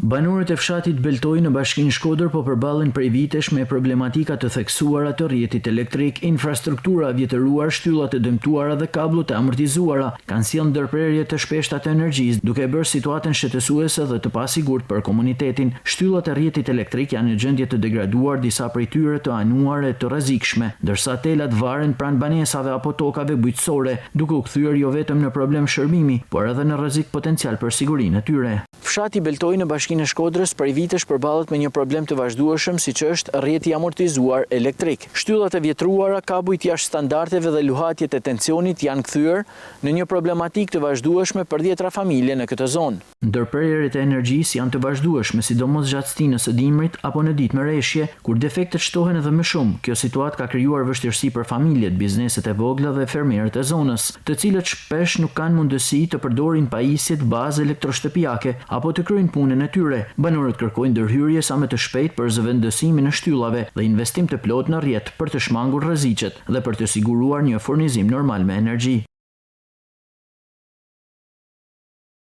Banorët e fshatit Beltoj në bashkinë Shkodër po përballen prej vitesh me problematika të theksuara të rrjetit elektrik, infrastruktura vjetëruar, shtyllat e dëmtuara dhe kablot e amortizuara kanë sjellë ndërprerje të shpeshta të energjisë, duke bërë situatën shqetësuese dhe të pasigurt për komunitetin. Shtyllat e rrjetit elektrik janë në gjendje të degraduar, disa prej tyre të anuar e të rrezikshme, ndërsa telat varen pranë banesave apo tokave bujqësore, duke u kthyer jo vetëm në problem shërbimi, por edhe në rrezik potencial për sigurinë e tyre. Fshati Beltoj në bashkinë e Shkodrës prej vitesh përballet me një problem të vazhdueshëm siç është rrjeti amortizuar elektrik. Shtyllat e vjetruara, kabujt jashtë standardeve dhe luhatjet e tensionit janë kthyer në një problematikë të vazhdueshme për 10 familje në këtë zonë. Ndërprerjet e energjisë janë të vazhdueshme, sidomos gjatë stinës së dimrit apo në ditë merreshje, kur defektet shtohen edhe më shumë. Kjo situatë ka krijuar vështirësi për familjet, bizneset e vogla dhe fermerët e zonës, të cilët shpesh nuk kanë mundësi të përdorin pajisjet bazë elektroshtëpiake apo të kryejnë punën e tyre. Banorët kërkojnë ndërhyrje sa më të shpejtë për zëvendësimin e shtyllave dhe investim të plotë në rrjet për të shmangur rreziqet dhe për të siguruar një furnizim normal me energji.